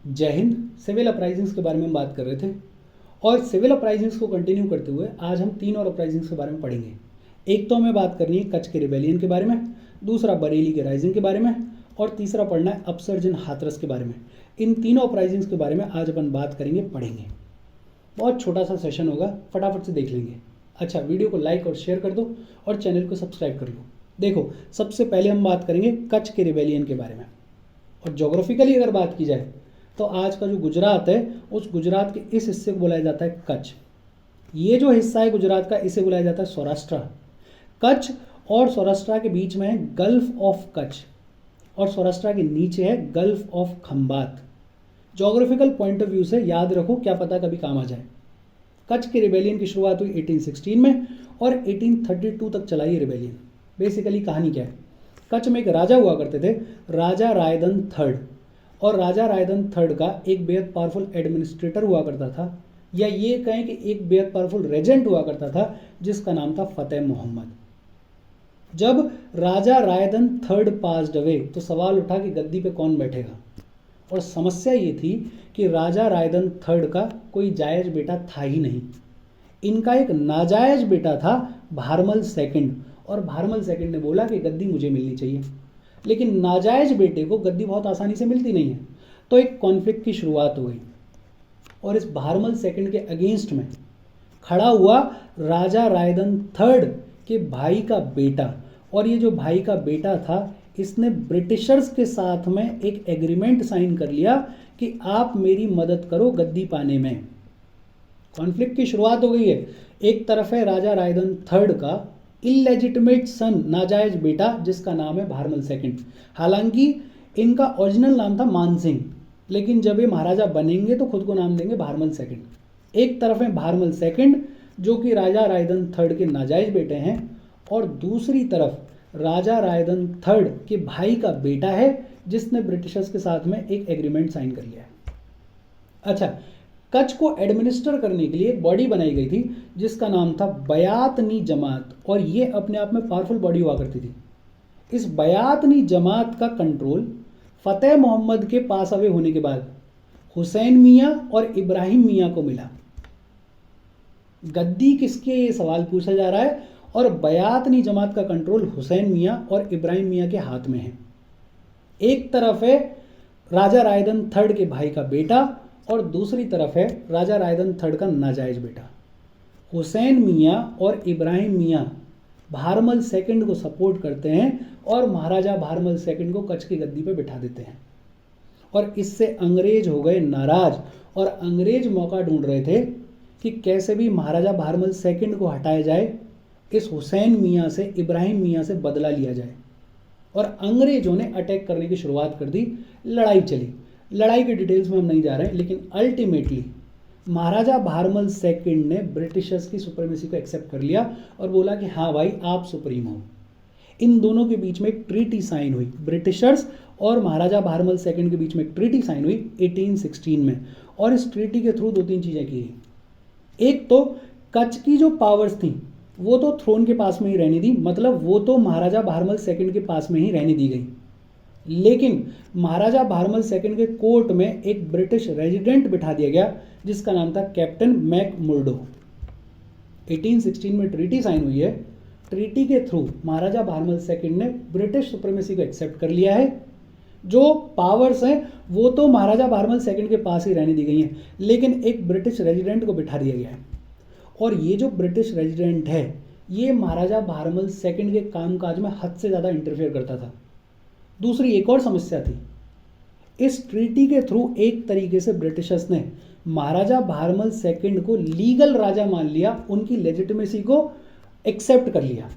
जय Hind. Civil uprisings के बारे में हम बात कर रहे थे और सिविल अपराइजिंग्स को कंटिन्यू करते हुए आज हम 3 और अपराइजिंग्स के बारे में पढ़ेंगे। एक तो हमें बात करनी है कच्छ के रिबेलियन के बारे में, दूसरा बरेली के राइजिंग के बारे में और तीसरा पढ़ना है अपसर्जन हाथरस के बारे में। इन तीनों अपराइजिंग्स के बारे में आज अपन बात करेंगे, पढ़ेंगे। बहुत छोटा सा सेशन होगा, फटाफट से देख लेंगे। अच्छा, वीडियो को लाइक और शेयर कर दो और चैनल को सब्सक्राइब कर लो। देखो, सबसे पहले हम बात करेंगे कच्छ के रिबेलियन के बारे में। और जोग्राफिकली अगर बात की जाए तो आज का जो गुजरात है उस गुजरात के इस हिस्से को बुलाया जाता है कच्छ। ये जो हिस्सा है गुजरात का इसे बुलाया जाता है सौराष्ट्र। कच्छ और सौराष्ट्र के बीच में है गल्फ ऑफ कच्छ और सौराष्ट्र के नीचे है gulf of Khambhat. Geographical point of view से याद रखो, क्या पता कभी काम आ जाए। कच्छ के रिबेलियन की शुरुआत हुई 1816 में और 1832 तक चला ये रिबेलियन। बेसिकली कहानी क्या है, कच्छ में एक राजा हुआ करते थे, राजा रायदन थर्ड। और राजा रायदन थर्ड का एक बेहद पावरफुल एडमिनिस्ट्रेटर हुआ करता था, या ये कहें कि एक बेहद पावरफुल रेजेंट हुआ करता था जिसका नाम था फतेह मोहम्मद। जब राजा रायदन थर्ड पास्ड अवे तो सवाल उठा कि गद्दी पे कौन बैठेगा। और समस्या ये थी कि राजा रायदन थर्ड का कोई जायज बेटा था ही नहीं। इनका एक नाजायज बेटा था भारमल सेकंड, और भारमल सेकंड ने बोला कि गद्दी मुझे मिलनी चाहिए। लेकिन नाजायज बेटे को गद्दी बहुत आसानी से मिलती नहीं है, तो एक कॉन्फ्लिक्ट की शुरुआत हो गई। और इस भारमल सेकंड के अगेंस्ट में खड़ा हुआ राजा रायदन थर्ड के भाई का बेटा। और ये जो भाई का बेटा था इसने ब्रिटिशर्स के साथ में एक एग्रीमेंट साइन कर लिया कि आप मेरी मदद करो गद्दी पाने में। कॉन्फ्लिक्ट की शुरुआत हो गई है। एक तरफ है राजा रायदन थर्ड का इलेजिटिमेट सन, नाजायज बेटा, जिसका नाम है भारमल सेकंड। हालांकि इनका ओरिजिनल नाम था मान सिंह, लेकिन जब ये महाराजा बनेंगे तो खुद को नाम देंगे भारमल सेकंड। एक तरफ है भारमल सेकंड जो कि राजा रायदन थर्ड के नाजायज बेटे हैं, और दूसरी तरफ राजा रायदन थर्ड के भाई का बेटा है जिसने ब्रिटिशर्स के साथ में एक एग्रीमेंट साइन कर लिया है। अच्छा, कच्छ को एडमिनिस्टर करने के लिए एक बॉडी बनाई गई थी जिसका नाम था बयातनी जमात, और ये अपने आप में पावरफुल बॉडी हुआ करती थी। इस बयातनी जमात का कंट्रोल फतेह मोहम्मद के पास अवे होने के बाद हुसैन मियाँ और इब्राहिम मियाँ को मिला। गद्दी किसके, ये सवाल पूछा जा रहा है, और बयातनी जमात का कंट्रोल हुसैन मियाँ और इब्राहिम मियाँ के हाथ में है। एक तरफ है राजा रायदन थर्ड के भाई का बेटा और दूसरी तरफ है राजा रायदन थर्ड का नाजायज बेटा। हुसैन मियाँ और इब्राहिम मियाँ भारमल सेकंड को सपोर्ट करते हैं और महाराजा भारमल सेकंड को कच्छ की गद्दी पे बिठा देते हैं। और इससे अंग्रेज हो गए नाराज, और अंग्रेज मौका ढूंढ रहे थे कि कैसे भी महाराजा भारमल सेकंड को हटाया जाए, इस हुसैन मियाँ से, इब्राहिम मियाँ से बदला लिया जाए। और अंग्रेजों ने अटैक करने की शुरुआत कर दी। लड़ाई चली। लड़ाई के डिटेल्स में हम नहीं जा रहे हैं, लेकिन अल्टीमेटली महाराजा भारमल सेकंड ने ब्रिटिशर्स की सुप्रीमेसी को एक्सेप्ट कर लिया और बोला कि हाँ भाई, आप सुप्रीम हो। इन दोनों के बीच में एक ट्रीटी साइन हुई, ब्रिटिशर्स और महाराजा भारमल सेकंड के बीच में एक ट्रीटी साइन हुई 1816 में। और इस ट्रीटी के थ्रू 2-3 चीज़ें की गई। एक तो कच्छ की जो पावर्स थी वो तो थ्रोन के पास में ही रहने दी, मतलब वो तो महाराजा भारमल सेकंड के पास में ही रहने दी गई। लेकिन महाराजा भारमल सेकंड के कोर्ट में एक ब्रिटिश रेजिडेंट बिठा दिया गया जिसका नाम था कैप्टन मैक मुर्डो। 1816 में ट्रीटी साइन हुई है। ट्रीटी के थ्रू महाराजा भारमल सेकंड ने ब्रिटिश सुप्रीमेसी को एक्सेप्ट कर लिया है। जो पावर्स हैं वो तो महाराजा भारमल सेकंड के पास ही रहने दी गई हैं, लेकिन एक ब्रिटिश रेजिडेंट को बिठा दिया गया है। और ये जो ब्रिटिश रेजिडेंट है ये महाराजा भारमल सेकंड के कामकाज में हद से ज़्यादा इंटरफेयर करता था। दूसरी एक और समस्या थी, इस ट्रीटी के थ्रू एक तरीके से ब्रिटिशर्स ने महाराजा भारमल सेकंड को लीगल राजा मान लिया, उनकी लेजिटिमेसी को एक्सेप्ट कर लिया।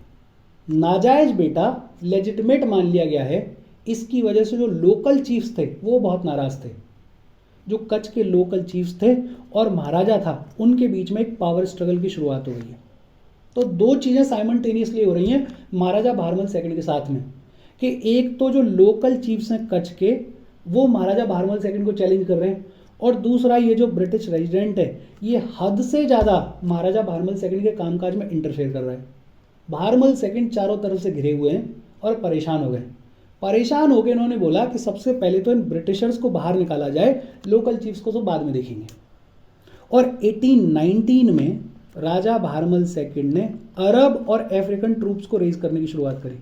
नाजायज बेटा लेजिटिमेट मान लिया गया है। इसकी वजह से जो लोकल चीफ्स थे वो बहुत नाराज थे। जो कच्छ के लोकल चीफ्स थे और महाराजा था, उनके बीच में एक पावर स्ट्रगल की शुरुआत हो गई है। तो 2 चीज़ें साइमल्टेनियसली हो रही हैं महाराजा भारमल सेकंड के साथ में, कि एक तो जो लोकल चीफ्स हैं कच्छ के वो महाराजा भारमल सेकंड को चैलेंज कर रहे हैं, और दूसरा ये जो ब्रिटिश रेजिडेंट है ये हद से ज़्यादा महाराजा भारमल सेकंड के कामकाज में इंटरफेयर कर रहा है। भारमल सेकंड चारों तरफ से घिरे हुए हैं और परेशान हो गए। परेशान होकर इन्होंने बोला कि सबसे पहले तो इन ब्रिटिशर्स को बाहर निकाला जाए, लोकल चीफ्स को तो बाद में देखेंगे। और 1819 में राजा भारमल सेकंड ने अरब और अफ्रीकन ट्रूप्स को रेज करने की शुरुआत करी।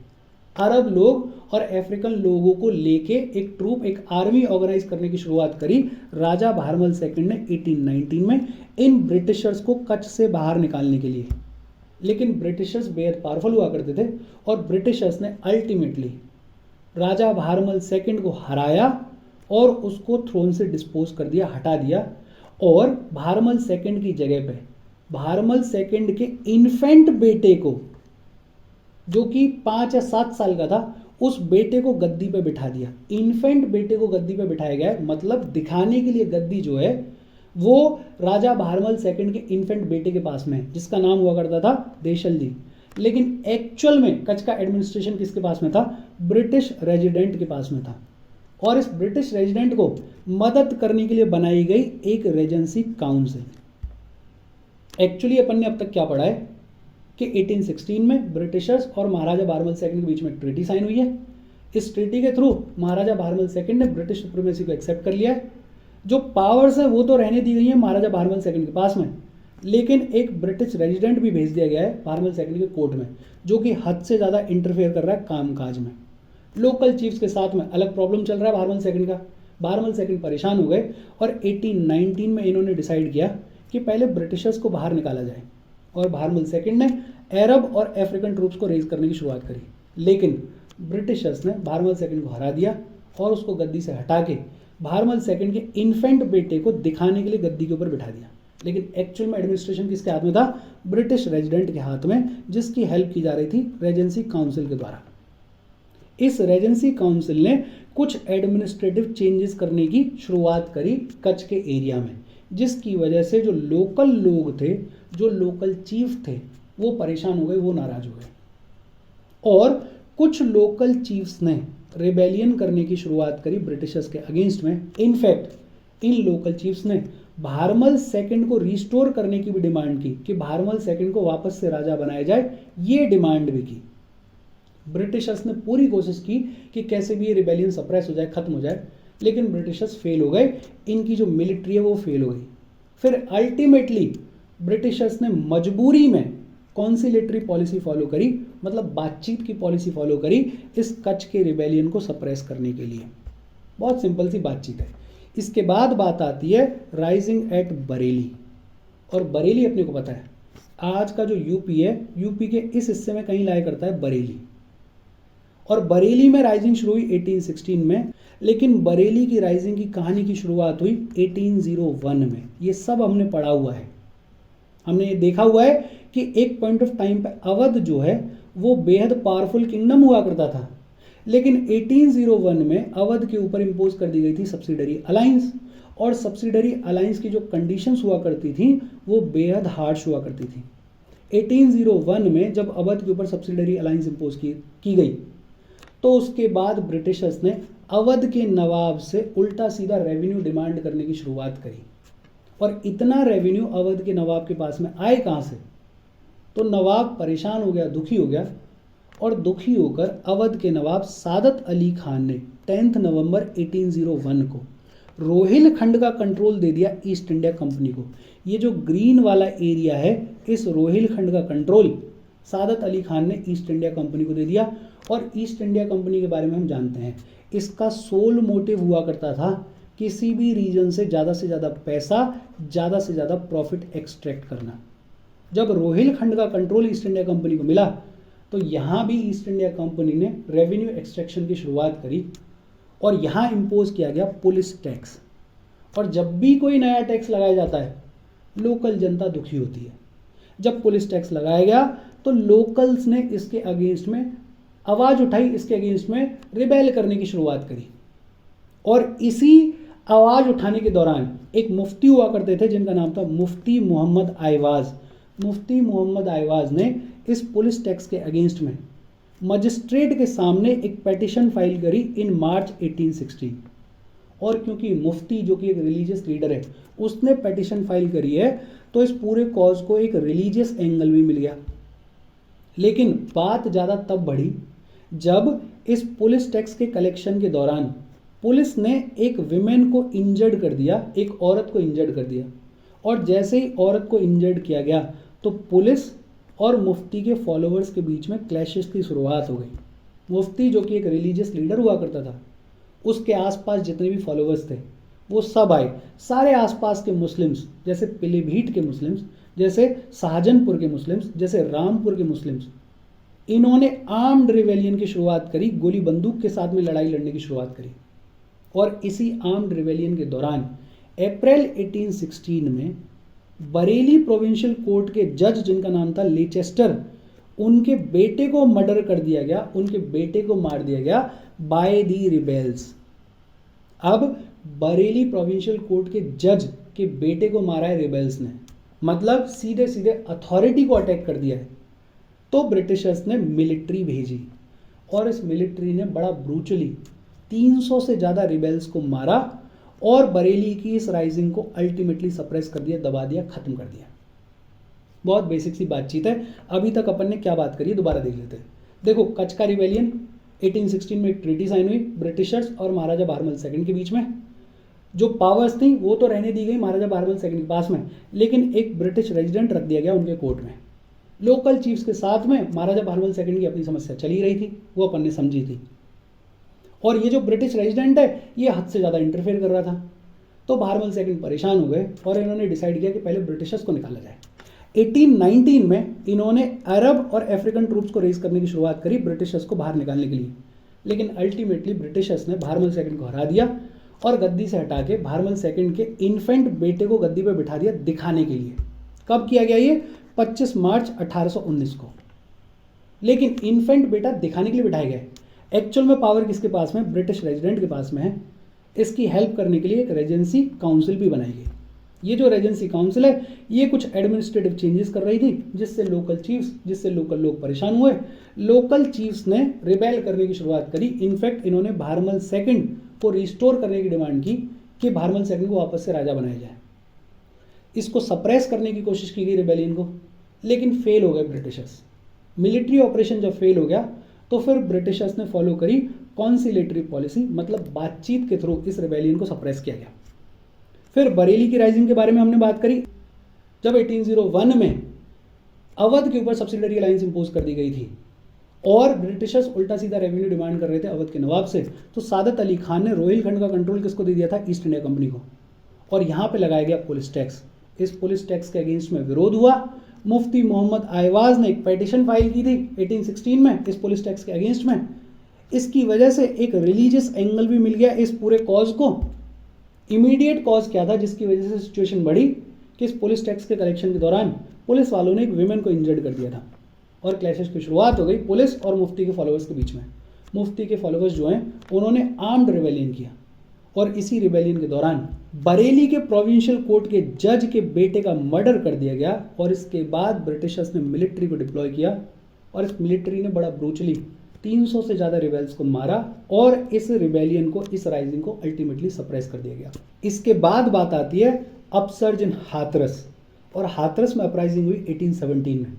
अरब लोग और अफ्रीकन लोगों को लेके एक ट्रूप, एक आर्मी ऑर्गेनाइज करने की शुरुआत करी राजा भारमल सेकंड ने 1819 में इन ब्रिटिशर्स को कच्छ से बाहर निकालने के लिए। लेकिन ब्रिटिशर्स बेहद पावरफुल हुआ करते थे और ब्रिटिशर्स ने अल्टीमेटली राजा भारमल सेकंड को हराया और उसको थ्रोन से डिस्पोज कर दिया, हटा दिया। और भारमल सेकंड की जगह पे भारमल सेकंड के इन्फेंट बेटे को, जो कि 5 या 7 साल का था, उस बेटे को गद्दी पे बिठा दिया। इन्फेंट बेटे को गद्दी पे बिठाया गया है, मतलब दिखाने के लिए गद्दी जो है वो राजा भारमल सेकंड के इन्फेंट बेटे के पास में है, जिसका नाम हुआ करता था देशल जी। लेकिन एक्चुअल में कच्छ का एडमिनिस्ट्रेशन किसके पास में था? ब्रिटिश रेजिडेंट के पास में था। और इस ब्रिटिश रेजिडेंट को मदद करने के लिए बनाई गई एक रेजेंसी काउंसिल। एक्चुअली अपन ने अब तक क्या पढ़ा है कि 1816 में ब्रिटिशर्स और महाराजा भारमल सेकंड के बीच में ट्रीटी साइन हुई है। इस ट्रीटी के थ्रू महाराजा भारमल सेकंड ने ब्रिटिश सुप्रीमेसी को एक्सेप्ट कर लिया है। जो पावर्स है वो तो रहने दी गई है महाराजा भारमल सेकंड के पास में, लेकिन एक ब्रिटिश रेजिडेंट भी भेज दिया गया है भारमल सेकंड के कोर्ट में, जो कि हद से ज़्यादा इंटरफेयर कर रहा है कामकाज में। लोकल चीफ्स के साथ में अलग प्रॉब्लम चल रहा है भारमल सेकंड का। भारमल सेकंड परेशान हो गए और 1819 में इन्होंने डिसाइड किया कि पहले ब्रिटिशर्स को बाहर निकाला जाए। और भारमल सेकंड ने अरब और अफ्रीकन ट्रूप्स को रेज करने की शुरुआत करी। लेकिन ब्रिटिशर्स ने भारमल सेकंड को हरा दिया और उसको गद्दी से हटा के भारमल सेकंड के इन्फेंट बेटे को दिखाने के लिए गद्दी के ऊपर बिठा दिया। लेकिन एक्चुअल में एडमिनिस्ट्रेशन किसके हाथ में था? ब्रिटिश रेजिडेंट के हाथ में, जिसकी हेल्प की जा रही थी रेजेंसी काउंसिल के द्वारा। इस रेजेंसी काउंसिल ने कुछ एडमिनिस्ट्रेटिव चेंजेस करने की शुरुआत करी कच्छ के एरिया में, जिसकी वजह से जो लोकल लोग थे, जो लोकल चीफ थे, वो परेशान हो गए, वो नाराज हो गए। और कुछ लोकल चीफ्स ने रिबेलियन करने की शुरुआत करी ब्रिटिशर्स के अगेंस्ट में। इनफैक्ट इन लोकल चीफ्स ने भारमल सेकंड को रिस्टोर करने की भी डिमांड की कि भारमल सेकंड को वापस से राजा बनाया जाए, ये डिमांड भी की। ब्रिटिशर्स ने पूरी कोशिश की कि कैसे भी ये रिबेलियन सप्रेस हो जाए, खत्म हो जाए, लेकिन ब्रिटिशर्स फेल हो गए। इनकी जो मिलिट्री है वो फेल हो गई। फिर अल्टीमेटली ब्रिटिशर्स ने मजबूरी में कॉन्सिलेटरी पॉलिसी फॉलो करी, मतलब बातचीत की पॉलिसी फॉलो करी इस कच्छ के रिबेलियन को सप्रेस करने के लिए। बहुत सिंपल सी बातचीत है। इसके बाद बात आती है राइजिंग एट बरेली। और बरेली अपने को पता है आज का जो यूपी है, यूपी के इस हिस्से में कहीं लाया करता है बरेली। और बरेली में राइजिंग शुरू हुई 1816 में, लेकिन बरेली की राइजिंग की कहानी की शुरुआत हुई 1801 में। ये सब हमने पढ़ा हुआ है, हमने ये देखा हुआ है कि एक पॉइंट ऑफ टाइम पे अवध जो है वो बेहद पावरफुल किंगडम हुआ करता था। लेकिन 1801 में अवध के ऊपर इम्पोज कर दी गई थी सब्सिडरी अलायंस, और सब्सिडरी अलायंस की जो कंडीशंस हुआ करती थी वो बेहद हार्श हुआ करती थी। 1801 में जब अवध के ऊपर सब्सिडरी अलायंस इम्पोज की गई, तो उसके बाद ब्रिटिशर्स ने अवध के नवाब से उल्टा सीधा रेवेन्यू डिमांड करने की शुरुआत करी। और इतना रेवेन्यू अवध के नवाब के पास में आए कहाँ से? तो नवाब परेशान हो गया, दुखी हो गया, और दुखी होकर अवध के नवाब सादत अली खान ने 10 नवंबर 1801 को रोहिलखंड का कंट्रोल दे दिया ईस्ट इंडिया कंपनी को। ये जो ग्रीन वाला एरिया है, इस रोहिलखंड का कंट्रोल सादत अली खान ने ईस्ट इंडिया कंपनी को दे दिया। और ईस्ट इंडिया कंपनी के बारे में हम जानते हैं, इसका सोल मोटिव हुआ करता था किसी भी रीजन से ज़्यादा पैसा, ज़्यादा से ज़्यादा प्रॉफिट एक्सट्रैक्ट करना। जब रोहिलखंड का कंट्रोल ईस्ट इंडिया कंपनी को मिला, तो यहाँ भी ईस्ट इंडिया कंपनी ने रेवेन्यू एक्सट्रैक्शन की शुरुआत करी और यहाँ इम्पोज किया गया पुलिस टैक्स। और जब भी कोई नया टैक्स लगाया जाता है, लोकल जनता दुखी होती है। जब पुलिस टैक्स लगाया गया तो लोकल्स ने इसके अगेंस्ट में आवाज़ उठाई, इसके अगेंस्ट में रिबेल करने की शुरुआत करी। और इसी आवाज़ उठाने के दौरान एक मुफ्ती हुआ करते थे जिनका नाम था मुफ्ती मोहम्मद आइवाज़। मुफ्ती मोहम्मद आइवाज़ ने इस पुलिस टैक्स के अगेंस्ट में मजिस्ट्रेट के सामने एक पेटिशन फाइल करी इन मार्च 1816। और क्योंकि मुफ्ती जो कि एक रिलीजियस लीडर है, उसने पेटिशन फाइल करी है, तो इस पूरे कॉज को एक रिलीजियस एंगल भी मिल गया। लेकिन बात ज़्यादा तब बढ़ी जब इस पुलिस टैक्स के कलेक्शन के दौरान पुलिस ने एक विमेन को इंजर्ड कर दिया, एक औरत को इंजर्ड कर दिया। और जैसे ही औरत को इंजर्ड किया गया तो पुलिस और मुफ्ती के फॉलोअर्स के बीच में क्लैशेस की शुरुआत हो गई। मुफ्ती जो कि एक रिलीजियस लीडर हुआ करता था, उसके आसपास जितने भी फॉलोअर्स थे वो सब आए। सारे आसपास के मुस्लिम्स, जैसे पीलीभीत के मुस्लिम्स, जैसे शाहजहानपुर के मुस्लिम्स, जैसे रामपुर के मुस्लिम्स, इन्होंने आर्म्ड रिवेलियन की शुरुआत करी, गोली बंदूक के साथ में लड़ाई लड़ने की शुरुआत करी। और इसी आर्म्ड रिवेलियन के दौरान अप्रैल 1816 में बरेली प्रोविंशियल कोर्ट के जज जिनका नाम था लेचेस्टर, उनके बेटे को मर्डर कर दिया गया, उनके बेटे को मार दिया गया बाय दी रिबेल्स। अब बरेली प्रोविंशियल कोर्ट के जज के बेटे को मारा है रिबेल्स ने, मतलब सीधे सीधे अथॉरिटी को अटैक कर दिया है। तो ब्रिटिशर्स ने मिलिट्री भेजी और इस मिलिट्री ने बड़ा ब्रूचली 300 से ज़्यादा रिबेल्स को मारा और बरेली की इस राइजिंग को अल्टीमेटली सप्रेस कर दिया, दबा दिया, खत्म कर दिया। बहुत बेसिक सी बातचीत है। अभी तक अपन ने क्या बात करी दोबारा देख लेते हैं। देखो, कच्छ का रिवेलियन 1816 में एक ट्रीटी साइन हुई ब्रिटिशर्स और महाराजा बहरमल सेकंड के बीच में। जो पावर्स थी वो तो रहने दी गई महाराजा बहरमल सेकंड के पास में, लेकिन एक ब्रिटिश रेजिडेंट रख दिया गया उनके कोर्ट में। लोकल चीफ्स के साथ में महाराजा बहरमल सेकंड की अपनी समस्या चली रही थी, वो अपन ने समझी थी। और ये जो ब्रिटिश रेजिडेंट है ये हद से ज़्यादा इंटरफेयर कर रहा था। तो बहरमल सेकंड परेशान हो गए और इन्होंने डिसाइड किया कि पहले ब्रिटिशर्स को निकाला जाए। 1819 में इन्होंने अरब और अफ्रीकन ट्रूप्स को रेज करने की शुरुआत करी ब्रिटिशर्स को बाहर निकालने के लिए, लेकिन अल्टीमेटली ब्रिटिशर्स ने बहरमल सेकंड को हरा दिया और गद्दी से हटा के बहरमल सेकंड के इन्फेंट बेटे को गद्दी पर बिठा दिया दिखाने के लिए। कब किया गया ये? 25 मार्च 1819 को। लेकिन इन्फेंट बेटा दिखाने के लिए बिठाए गए, एक्चुअल में पावर किसके पास में? ब्रिटिश रेजिडेंट के पास में है। इसकी हेल्प करने के लिए एक रेजेंसी काउंसिल भी बनाई गई। ये जो रेजेंसी काउंसिल है ये कुछ एडमिनिस्ट्रेटिव चेंजेस कर रही थी, जिससे लोकल लोग परेशान हुए। लोकल चीफ्स ने रिबेल करने की शुरुआत करी। इनफैक्ट इन्होंने बहरमल सेकंड को रिस्टोर करने की डिमांड की कि बहरमल सेकंड को वापस से राजा बनाया जाए। इसको सप्रेस करने की कोशिश की गई रिबेलियन को, लेकिन फेल हो गए ब्रिटिशर्स। मिलिट्री ऑपरेशन जब फेल हो गया तो फिर ब्रिटिशर्स ने फॉलो करी कॉन्सिलेटरी पॉलिसी, मतलब बातचीत के थ्रू इस रिबेलियन को सप्रेस किया गया। फिर बरेली की राइजिंग के बारे में हमने बात करी, जब 1801 में अवध के ऊपर सब्सिडरी अलायंस इंपोज कर दी गई थी और ब्रिटिशर्स उल्टा सीधा रेवेन्यू डिमांड कर रहे थे अवध के नवाब से, तो सादत अली खान ने रोहिलखंड का कंट्रोल किसको दे दिया था? ईस्ट इंडिया कंपनी को। और यहाँ पे लगाया गया पुलिस टैक्स। इस पुलिस टैक्स के अगेंस्ट में विरोध हुआ। मुफ्ती मोहम्मद आयवाज ने एक पेटिशन फाइल की थी 1816 में इस पुलिस टैक्स के अगेंस्ट में। इसकी वजह से एक रिलीजियस एंगल भी मिल गया इस पूरे कॉज को। इमीडिएट कॉज क्या था जिसकी वजह से सिचुएशन बढ़ी कि इस पुलिस टैक्स के कलेक्शन के दौरान पुलिस वालों ने एक विमेन को इंजर्ड कर दिया था और क्लैशेस की शुरुआत हो गई पुलिस और मुफ्ती के फॉलोअर्स के बीच में। मुफ्ती के फॉलोअर्स जो हैं उन्होंने आर्म्ड रिवेलियन किया और इसी रिवेलियन के दौरान बरेली के प्रोविंशियल कोर्ट के जज के बेटे का मर्डर कर दिया गया। और इसके बाद ब्रिटिशर्स ने मिलिट्री को डिप्लॉय किया और इस मिलिट्री ने बड़ा ब्रूचली 300 से ज़्यादा रिबेल्स को मारा और इस रिबेलियन को, इस राइजिंग को अल्टीमेटली सप्रेस कर दिया गया। इसके बाद बात आती है अपसर्ज इन हाथरस, और हाथरस में अपराइजिंग हुई 1817 में।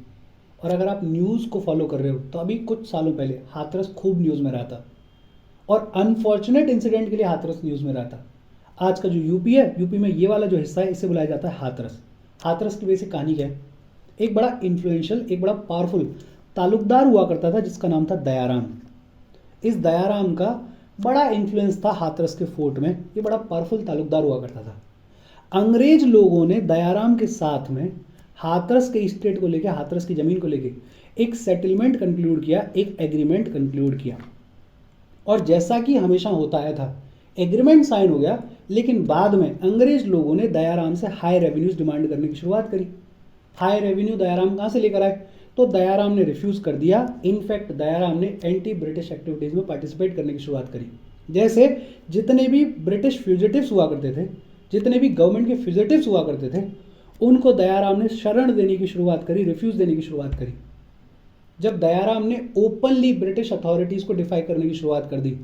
और अगर आप न्यूज़ को फॉलो कर रहे हो तो अभी कुछ सालों पहले हाथरस खूब न्यूज़ में रहा था और अनफॉर्चुनेट इंसिडेंट के लिए हाथरस न्यूज़ में रहा था। आज का जो यूपी है, यूपी में ये वाला जो हिस्सा है इसे बुलाया जाता है हाथरस। हाथरस की बेसिक कहानी क्या है? एक बड़ा इन्फ्लुएंशियल, एक बड़ा पावरफुल तालुकदार हुआ करता था जिसका नाम था दयाराम। इस दयाराम का बड़ा इन्फ्लुएंस था हाथरस के फोर्ट में। ये बड़ा पावरफुल तालुकदार हुआ करता था। अंग्रेज लोगों ने दयाराम के साथ में हाथरस के स्टेट को लेकर, हाथरस की ज़मीन को लेकर एक सेटलमेंट कंक्लूड किया, एक एग्रीमेंट कंक्लूड किया। और जैसा कि हमेशा होता आया था, एग्रीमेंट साइन हो गया, लेकिन बाद में अंग्रेज लोगों ने दयाराम से हाई रेवेन्यूज डिमांड करने की शुरुआत करी। हाई रेवेन्यू दयाराम कहाँ से लेकर आए? तो दयाराम ने रिफ्यूज कर दिया। इनफैक्ट दयाराम ने एंटी ब्रिटिश एक्टिविटीज में पार्टिसिपेट करने की शुरुआत करी। जैसे जितने भी ब्रिटिश फ्यूजिटिव्स हुआ करते थे, जितने भी गवर्नमेंट के फ्यूजिटिव्स हुआ करते थे, उनको दयाराम ने शरण देने की शुरुआत करी, रिफ्यूज देने की शुरुआत करी। जब दयाराम ने ओपनली ब्रिटिश अथॉरिटीज़ को डिफाई करने की शुरुआत कर दी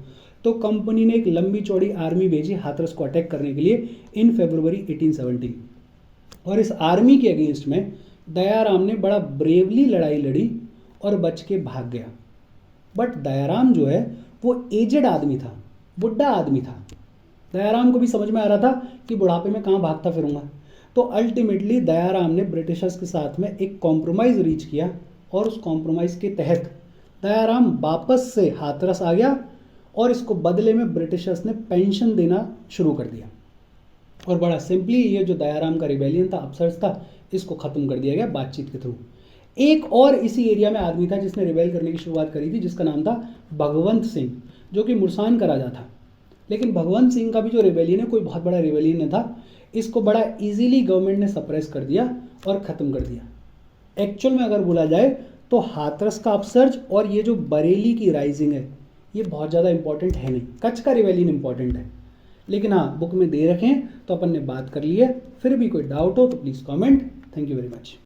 तो कंपनी ने एक लंबी चौड़ी आर्मी भेजी हाथरस को अटैक करने के लिए इन फरवरी 1817। और इस आर्मी के अगेंस्ट में दयाराम ने बड़ा ब्रेवली लड़ाई लड़ी और बच के भाग गया। बट दयाराम जो है वो एजेड आदमी था, बुढ़ा आदमी था। दयाराम को भी समझ में आ रहा था कि बुढ़ापे में कहाँ भागता फिरूंगा। तो अल्टीमेटली दयाराम ने ब्रिटिशर्स के साथ में एक कॉम्प्रोमाइज़ रीच किया और उस कॉम्प्रोमाइज़ के तहत दयाराम वापस से हाथरस आ गया और इसको बदले में ब्रिटिशर्स ने पेंशन देना शुरू कर दिया। और बड़ा सिंपली ये जो दयाराम का रिबेलियन था, अपसर्स था, इसको ख़त्म कर दिया गया बातचीत के थ्रू। एक और इसी एरिया में आदमी था जिसने रिबेल करने की शुरुआत करी थी, जिसका नाम था भगवंत सिंह, जो कि मुरसान का राजा था। लेकिन भगवंत सिंह का भी जो रिबेलियन है कोई बहुत बड़ा रिबेलियन नहीं था, इसको बड़ा इजीली गवर्नमेंट ने सप्रेस कर दिया और ख़त्म कर दिया। एक्चुअल में अगर बोला जाए तो हाथरस का अपसर्ज और ये जो बरेली की राइजिंग है ये बहुत ज़्यादा इंपॉर्टेंट है नहीं, कच्छ का रिबेलियन इंपॉर्टेंट है। लेकिन हाँ, बुक में दे रखें तो अपन ने बात कर ली है। फिर भी कोई डाउट हो तो please comment. Thank you very much.